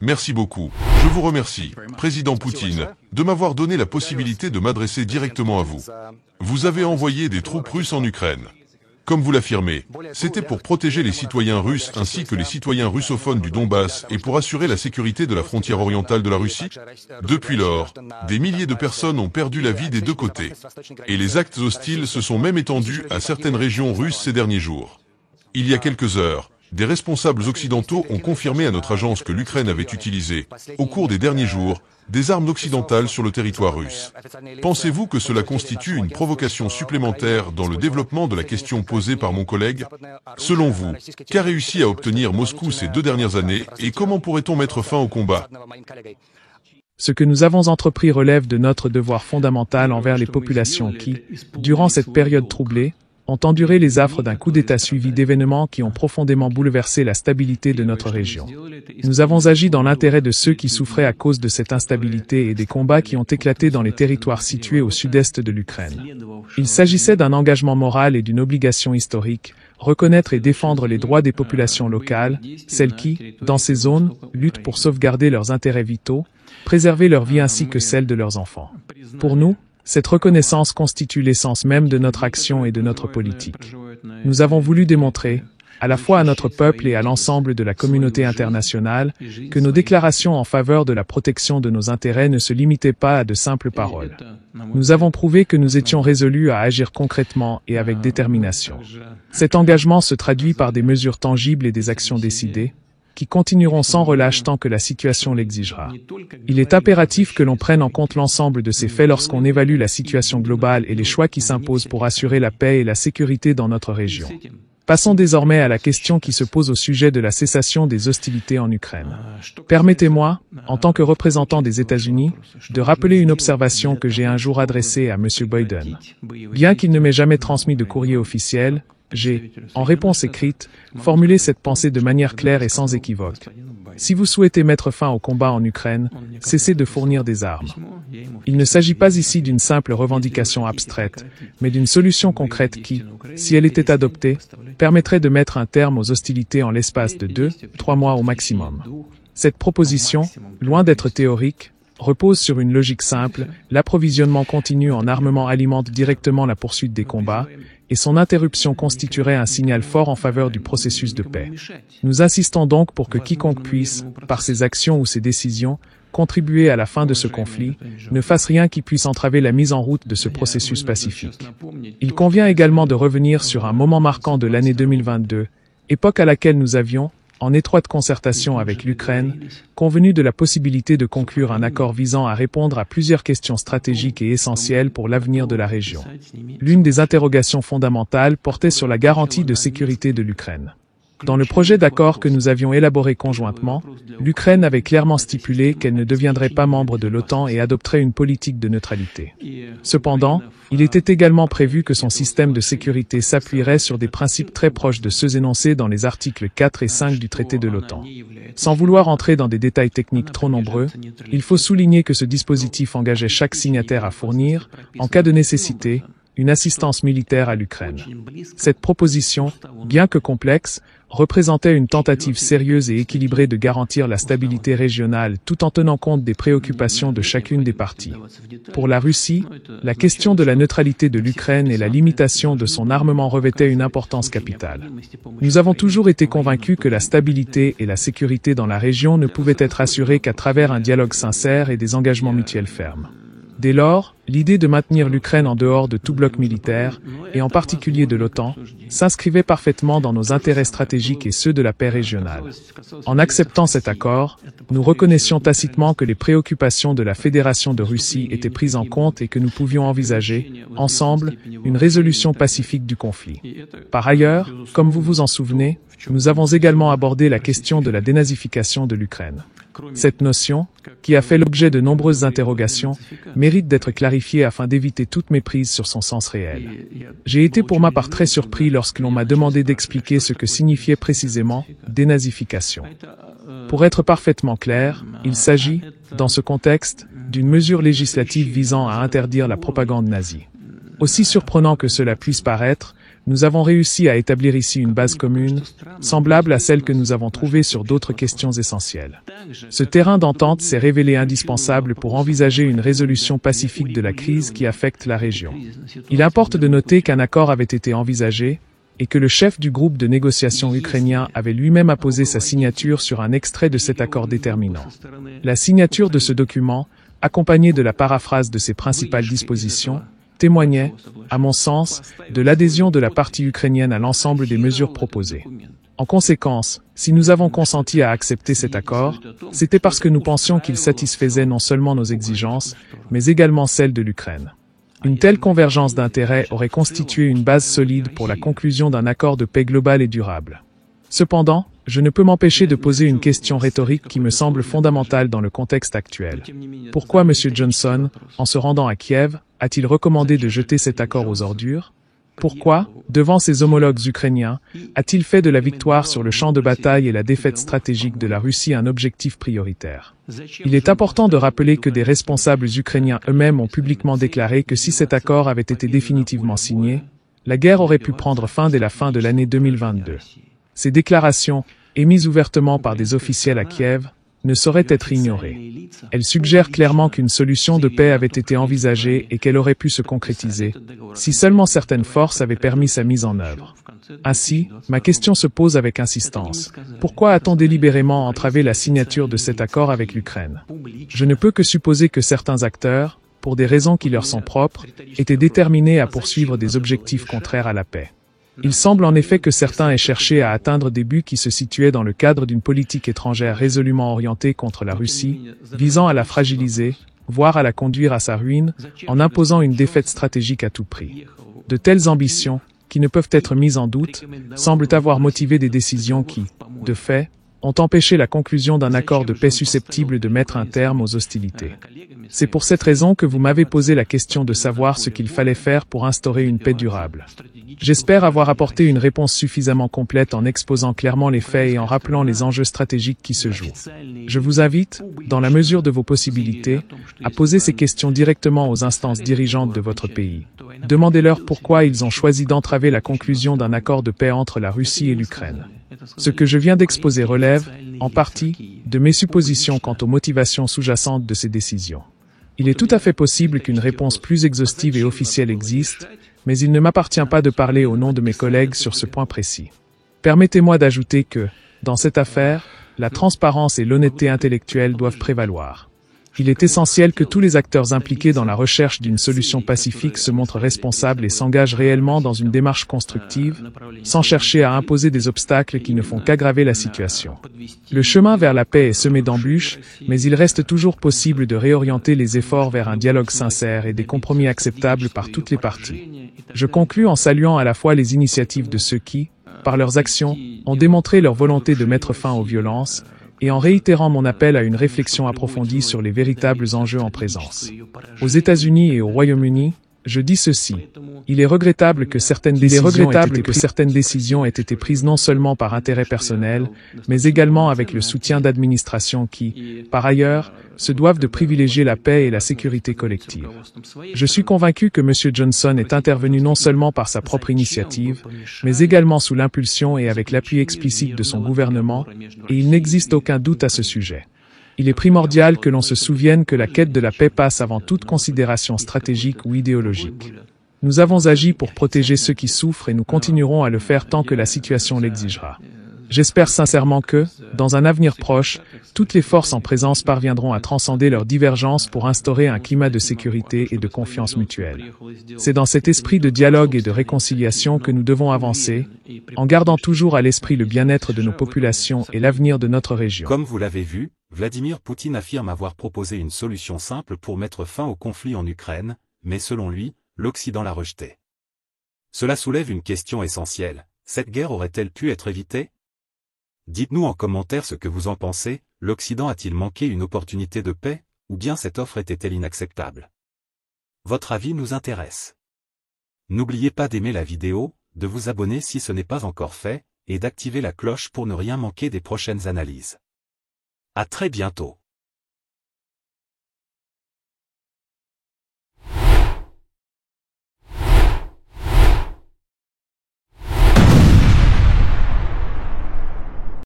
Merci beaucoup. Je vous remercie, Président Poutine, de m'avoir donné la possibilité de m'adresser directement à vous. Vous avez envoyé des troupes russes en Ukraine. Comme vous l'affirmez, c'était pour protéger les citoyens russes ainsi que les citoyens russophones du Donbass et pour assurer la sécurité de la frontière orientale de la Russie. Depuis lors, des milliers de personnes ont perdu la vie des deux côtés. Et les actes hostiles se sont même étendus à certaines régions russes ces derniers jours. Il y a quelques heures, des responsables occidentaux ont confirmé à notre agence que l'Ukraine avait utilisé, au cours des derniers jours, des armes occidentales sur le territoire russe. Pensez-vous que cela constitue une provocation supplémentaire dans le développement de la question posée par mon collègue? Selon vous, qu'a réussi à obtenir Moscou ces 2 dernières années et comment pourrait-on mettre fin au combat? Ce que nous avons entrepris relève de notre devoir fondamental envers les populations qui, durant cette période troublée, ont enduré les affres d'un coup d'État suivi d'événements qui ont profondément bouleversé la stabilité de notre région. Nous avons agi dans l'intérêt de ceux qui souffraient à cause de cette instabilité et des combats qui ont éclaté dans les territoires situés au sud-est de l'Ukraine. Il s'agissait d'un engagement moral et d'une obligation historique, reconnaître et défendre les droits des populations locales, celles qui, dans ces zones, luttent pour sauvegarder leurs intérêts vitaux, préserver leur vie ainsi que celle de leurs enfants. Pour nous, cette reconnaissance constitue l'essence même de notre action et de notre politique. Nous avons voulu démontrer, à la fois à notre peuple et à l'ensemble de la communauté internationale, que nos déclarations en faveur de la protection de nos intérêts ne se limitaient pas à de simples paroles. Nous avons prouvé que nous étions résolus à agir concrètement et avec détermination. Cet engagement se traduit par des mesures tangibles et des actions décidées, qui continueront sans relâche tant que la situation l'exigera. Il est impératif que l'on prenne en compte l'ensemble de ces faits lorsqu'on évalue la situation globale et les choix qui s'imposent pour assurer la paix et la sécurité dans notre région. Passons désormais à la question qui se pose au sujet de la cessation des hostilités en Ukraine. Permettez-moi, en tant que représentant des États-Unis, de rappeler une observation que j'ai un jour adressée à M. Biden. Bien qu'il ne m'ait jamais transmis de courrier officiel, j'ai, en réponse écrite, formulé cette pensée de manière claire et sans équivoque. Si vous souhaitez mettre fin au combat en Ukraine, cessez de fournir des armes. Il ne s'agit pas ici d'une simple revendication abstraite, mais d'une solution concrète qui, si elle était adoptée, permettrait de mettre un terme aux hostilités en l'espace de 2-3 mois au maximum. Cette proposition, loin d'être théorique, repose sur une logique simple, l'approvisionnement continu en armement alimente directement la poursuite des combats, et son interruption constituerait un signal fort en faveur du processus de paix. Nous insistons donc pour que quiconque puisse, par ses actions ou ses décisions, contribuer à la fin de ce conflit, ne fasse rien qui puisse entraver la mise en route de ce processus pacifique. Il convient également de revenir sur un moment marquant de l'année 2022, époque à laquelle nous avions, en étroite concertation avec l'Ukraine, convenu de la possibilité de conclure un accord visant à répondre à plusieurs questions stratégiques et essentielles pour l'avenir de la région. L'une des interrogations fondamentales portait sur la garantie de sécurité de l'Ukraine. Dans le projet d'accord que nous avions élaboré conjointement, l'Ukraine avait clairement stipulé qu'elle ne deviendrait pas membre de l'OTAN et adopterait une politique de neutralité. Cependant, il était également prévu que son système de sécurité s'appuierait sur des principes très proches de ceux énoncés dans les articles 4 et 5 du traité de l'OTAN. Sans vouloir entrer dans des détails techniques trop nombreux, il faut souligner que ce dispositif engageait chaque signataire à fournir, en cas de nécessité, une assistance militaire à l'Ukraine. Cette proposition, bien que complexe, représentait une tentative sérieuse et équilibrée de garantir la stabilité régionale tout en tenant compte des préoccupations de chacune des parties. Pour la Russie, la question de la neutralité de l'Ukraine et la limitation de son armement revêtaient une importance capitale. Nous avons toujours été convaincus que la stabilité et la sécurité dans la région ne pouvaient être assurées qu'à travers un dialogue sincère et des engagements mutuels fermes. Dès lors, l'idée de maintenir l'Ukraine en dehors de tout bloc militaire, et en particulier de l'OTAN, s'inscrivait parfaitement dans nos intérêts stratégiques et ceux de la paix régionale. En acceptant cet accord, nous reconnaissions tacitement que les préoccupations de la Fédération de Russie étaient prises en compte et que nous pouvions envisager, ensemble, une résolution pacifique du conflit. Par ailleurs, comme vous vous en souvenez, nous avons également abordé la question de la dénazification de l'Ukraine. Cette notion, qui a fait l'objet de nombreuses interrogations, mérite d'être clarifiée afin d'éviter toute méprise sur son sens réel. J'ai été pour ma part très surpris lorsque l'on m'a demandé d'expliquer ce que signifiait précisément « dénazification ». Pour être parfaitement clair, il s'agit, dans ce contexte, d'une mesure législative visant à interdire la propagande nazie. Aussi surprenant que cela puisse paraître, Nous avons réussi à établir ici une base commune, semblable à celle que nous avons trouvée sur d'autres questions essentielles. Ce terrain d'entente s'est révélé indispensable pour envisager une résolution pacifique de la crise qui affecte la région. Il importe de noter qu'un accord avait été envisagé, et que le chef du groupe de négociation ukrainien avait lui-même apposé sa signature sur un extrait de cet accord déterminant. La signature de ce document, accompagnée de la paraphrase de ses principales dispositions, témoignait, à mon sens, de l'adhésion de la partie ukrainienne à l'ensemble des mesures proposées. En conséquence, si nous avons consenti à accepter cet accord, c'était parce que nous pensions qu'il satisfaisait non seulement nos exigences, mais également celles de l'Ukraine. Une telle convergence d'intérêts aurait constitué une base solide pour la conclusion d'un accord de paix global et durable. Cependant, je ne peux m'empêcher de poser une question rhétorique qui me semble fondamentale dans le contexte actuel. Pourquoi M. Johnson, en se rendant à Kiev, a-t-il recommandé de jeter cet accord aux ordures? Pourquoi, devant ses homologues ukrainiens, a-t-il fait de la victoire sur le champ de bataille et la défaite stratégique de la Russie un objectif prioritaire? Il est important de rappeler que des responsables ukrainiens eux-mêmes ont publiquement déclaré que si cet accord avait été définitivement signé, la guerre aurait pu prendre fin dès la fin de l'année 2022. Ces déclarations, émises ouvertement par des officiels à Kiev, ne sauraient être ignorées. Elles suggèrent clairement qu'une solution de paix avait été envisagée et qu'elle aurait pu se concrétiser, si seulement certaines forces avaient permis sa mise en œuvre. Ainsi, ma question se pose avec insistance. Pourquoi a-t-on délibérément entravé la signature de cet accord avec l'Ukraine? Je ne peux que supposer que certains acteurs, pour des raisons qui leur sont propres, étaient déterminés à poursuivre des objectifs contraires à la paix. Il semble en effet que certains aient cherché à atteindre des buts qui se situaient dans le cadre d'une politique étrangère résolument orientée contre la Russie, visant à la fragiliser, voire à la conduire à sa ruine, en imposant une défaite stratégique à tout prix. De telles ambitions, qui ne peuvent être mises en doute, semblent avoir motivé des décisions qui, de fait, ont empêché la conclusion d'un accord de paix susceptible de mettre un terme aux hostilités. C'est pour cette raison que vous m'avez posé la question de savoir ce qu'il fallait faire pour instaurer une paix durable. J'espère avoir apporté une réponse suffisamment complète en exposant clairement les faits et en rappelant les enjeux stratégiques qui se jouent. Je vous invite, dans la mesure de vos possibilités, à poser ces questions directement aux instances dirigeantes de votre pays. Demandez-leur pourquoi ils ont choisi d'entraver la conclusion d'un accord de paix entre la Russie et l'Ukraine. Ce que je viens d'exposer relève, en partie, de mes suppositions quant aux motivations sous-jacentes de ces décisions. Il est tout à fait possible qu'une réponse plus exhaustive et officielle existe, mais il ne m'appartient pas de parler au nom de mes collègues sur ce point précis. Permettez-moi d'ajouter que, dans cette affaire, la transparence et l'honnêteté intellectuelle doivent prévaloir. Il est essentiel que tous les acteurs impliqués dans la recherche d'une solution pacifique se montrent responsables et s'engagent réellement dans une démarche constructive, sans chercher à imposer des obstacles qui ne font qu'aggraver la situation. Le chemin vers la paix est semé d'embûches, mais il reste toujours possible de réorienter les efforts vers un dialogue sincère et des compromis acceptables par toutes les parties. Je conclus en saluant à la fois les initiatives de ceux qui, par leurs actions, ont démontré leur volonté de mettre fin aux violences, et en réitérant mon appel à une réflexion approfondie sur les véritables enjeux en présence. Aux États-Unis et au Royaume-Uni, je dis ceci. Il est regrettable que certaines décisions aient été prises non seulement par intérêt personnel, mais également avec le soutien d'administrations qui, par ailleurs, se doivent de privilégier la paix et la sécurité collective. Je suis convaincu que M. Johnson est intervenu non seulement par sa propre initiative, mais également sous l'impulsion et avec l'appui explicite de son gouvernement, et il n'existe aucun doute à ce sujet. Il est primordial que l'on se souvienne que la quête de la paix passe avant toute considération stratégique ou idéologique. Nous avons agi pour protéger ceux qui souffrent et nous continuerons à le faire tant que la situation l'exigera. J'espère sincèrement que, dans un avenir proche, toutes les forces en présence parviendront à transcender leurs divergences pour instaurer un climat de sécurité et de confiance mutuelle. C'est dans cet esprit de dialogue et de réconciliation que nous devons avancer, en gardant toujours à l'esprit le bien-être de nos populations et l'avenir de notre région. Comme vous l'avez vu, Vladimir Poutine affirme avoir proposé une solution simple pour mettre fin au conflit en Ukraine, mais selon lui, l'Occident l'a rejetée. Cela soulève une question essentielle. Cette guerre aurait-elle pu être évitée? Dites-nous en commentaire ce que vous en pensez, l'Occident a-t-il manqué une opportunité de paix, ou bien cette offre était-elle inacceptable? Votre avis nous intéresse. N'oubliez pas d'aimer la vidéo, de vous abonner si ce n'est pas encore fait, et d'activer la cloche pour ne rien manquer des prochaines analyses. À très bientôt.